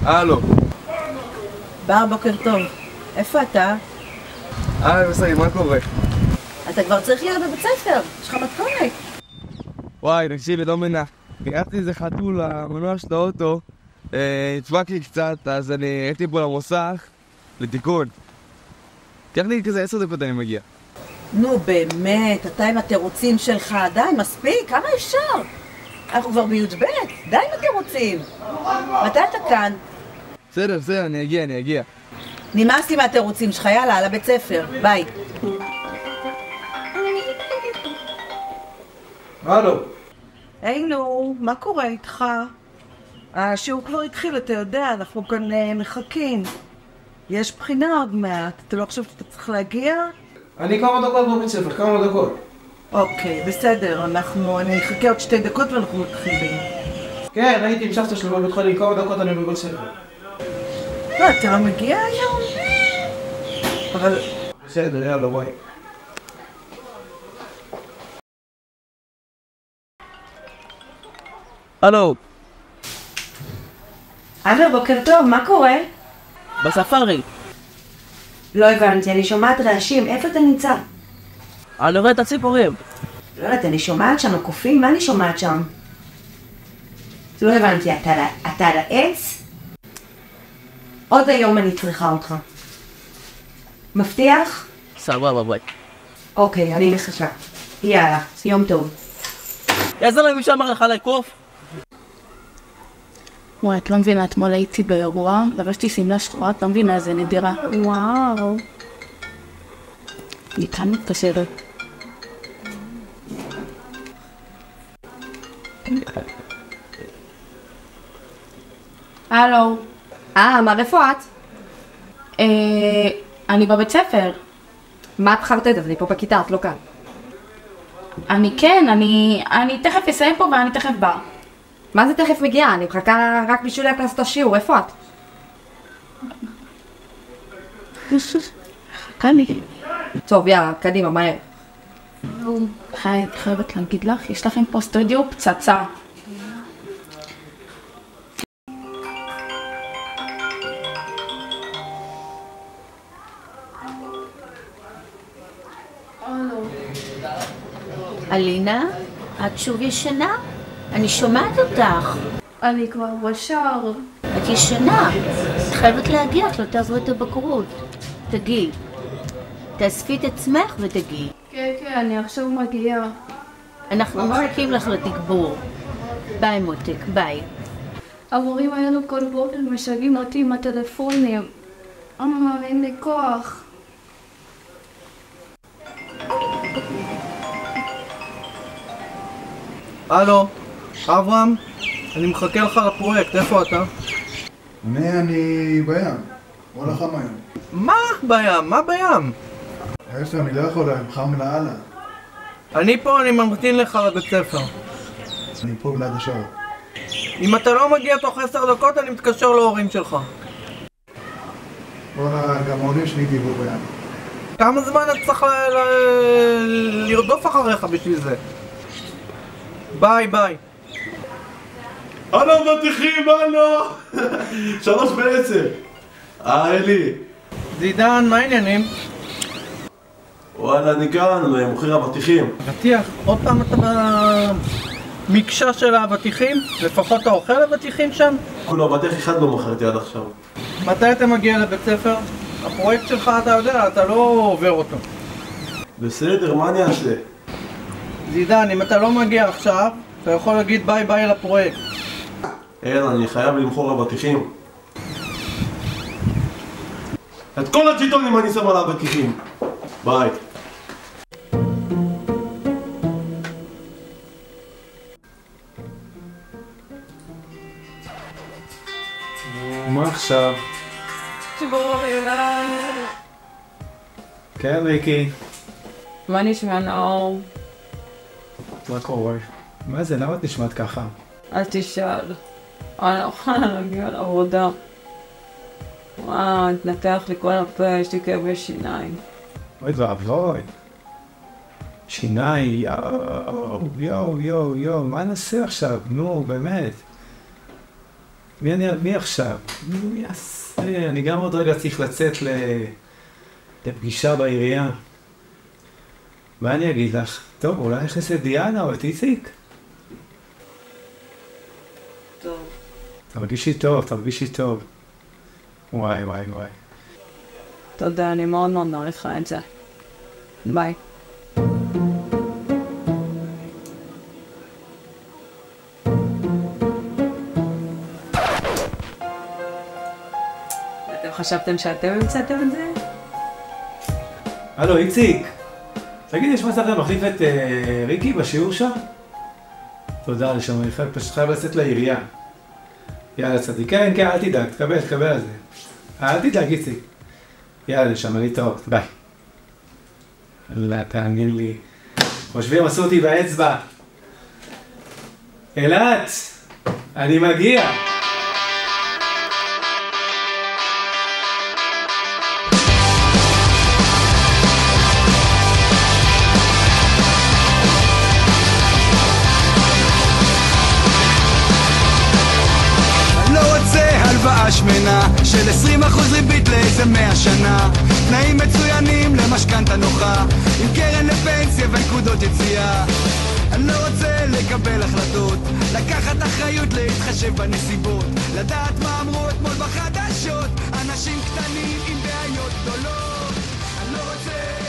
הלו. בר, בוקר טוב. איפה אתה? בסדר, מה קורה? אתה כבר צריך להיות בבית ספר, יש לך מתכונת. וואי, תקשיבי, לא מנה. קראתי איזה חתול למנוע של האוטו, נדפק לי קצת, אז אני הייתי פה למוסך לתיקון. קח לי כזה 10 דקות אני מגיע. נו באמת, אתה עם התירוצים שלך, די, מספיק, כמה אפשר? אנחנו כבר בי"ב, די עם התירוצים. מתי אתה כאן? בסדר, אני אגיע. נמאס לי מהתירוצים שלך, יאללה, על הבית ספר, ביי. הלו. היי נו, מה קורה איתך? השיעור כבר התחיל, אתה יודע, אנחנו כאן מחכים. יש בחינה עוד מעט, אתה לא חושב שאתה צריך להגיע? אני כמה דקות בבית ספר, כמה דקות. אוקיי, בסדר, אני אחכה עוד 2 דקות ואנחנו מתחילים. כן, הייתי עם סבתא שלי בבית חולים, כמה דקות אני בבית ספר. לא, אתה לא מגיע היום? אבל... בסדר, יאללה, ביי. הלו. הלו, בוקר טוב, מה קורה? בספארי. לא הבנתי, אני שומעת רעשים, איפה אתה נמצא? אני רואה את הציפורים. לא יודעת, אני שומעת שם הקופים, מה אני שומעת שם? לא הבנתי, אתה על העץ? עוד היום אני צריכה אותך. מבטיח? סבבה, ביי. אוקיי, אני מחכה. יאללה, יום טוב. יעזר לי מישהו אמר לך לעקוף? וואי, את לא מבינה, אתמול הייתי באירוע, לבשתי שמלה שחורה, את לא מבינה, זה נדירה. וואו. אני כאן מתקשרת. הלו. מה איפה את? אני בבית ספר. מה את חרטטת? אני פה בכיתה, את לא כאן. אני תכף אסיים פה ואני תכף באה. מה זה תכף מגיעה? אני מחכה רק בשביל להכנס את השיעור, איפה את? כאן לי. טוב, יאללה, קדימה, מהר. היי, אני חייבת להגיד לך, יש לכם פה סטודיו פצצה. אלינה, את שוב ישנה? אני שומעת אותך. אני כבר בשער. את ישנה. את חייבת להגיע, את לא תעברו את הבגרות. תגיעי. תאספי את עצמך ותגיעי. כן, אני עכשיו מגיעה. אנחנו מחכים לך לתגבור. ביי מותק, ביי. המורים האלו כל בוקר משגעים אותי עם הטלפונים. אין לי כוח. הלו, אברהם, אני מחכה לך לפרויקט, איפה אתה? אני בים, הולך לים היום. מה בים? מה בים? אני לא יכול, אני חם לאללה. אני פה, אני ממתין לך לבית ספר. אני פה ליד השער. אם אתה לא מגיע תוך 10 דקות, אני מתקשר להורים שלך. בוא'נה, גם ההורים שלי דיברו בים. כמה זמן אתה צריך לרדוף אחריך בשביל זה? ביי. הלו בטיחים, הלו! 3:10. אלי. זידן, מה העניינים? וואלה, אני כאן, מוכר אבטיחים. אבטיח, עוד פעם אתה במקשה של האבטיחים? לפחות אתה אוכל אבטיחים שם? כולו, אבטיח אחד לא מכרתי עד עכשיו. מתי אתה מגיע לבית ספר? הפרויקט שלך אתה יודע, אתה לא עובר אותו. בסדר, מה אני אעשה? זידן, אם אתה לא מגיע עכשיו, אתה יכול להגיד ביי לפרויקט. אין, אני חייב למכור אבטיחים. את כל הג'יטונים אני שם על האבטיחים. ביי. מה עכשיו? כן, ריקי. מה נשמע נאור? מה קורה? מה זה? למה את נשמעת ככה? אל תשאל. אני לא יכולה להגיע לעבודה. התנתח לי כל הפה, יש לי כאבי שיניים. אוי ואבוי. שיניים, יואו, מה נעשה עכשיו? נו, באמת. מי עכשיו? מי יעשה? אני גם עוד רגע צריך לצאת לפגישה בעירייה. מה אני אגיד לך? טוב, אולי נכנס את דיאנה או את איציק? טוב. תרגישי טוב. וואי. תודה, אני מאוד מאוד מעריכה את זה. ביי. אתם חשבתם שאתם המצאתם את זה? הלו, איציק. תגיד, יש מצב אתה מחליף את ריקי בשיעור שם? תודה לשם, אני פשוט חייב לצאת לעירייה. יאללה צדיק, כן, אל תדאג, תקבל על זה. אל תדאג, איציק. יאללה לשם, אני טוב, ביי. לא, תאמין לי. חושבים, עשו אותי באצבע. אלת, אני מגיע. שמנה של 20% ריבית לאיזה 100 שנה, תנאים מצוינים למשכנתה נוחה, עם קרן לפנסיה ונקודות יציאה. אני לא רוצה לקבל החלטות, לקחת אחריות, להתחשב בנסיבות, לדעת מה אמרו אתמול בחדשות, אנשים קטנים עם בעיות גדולות. אני לא רוצה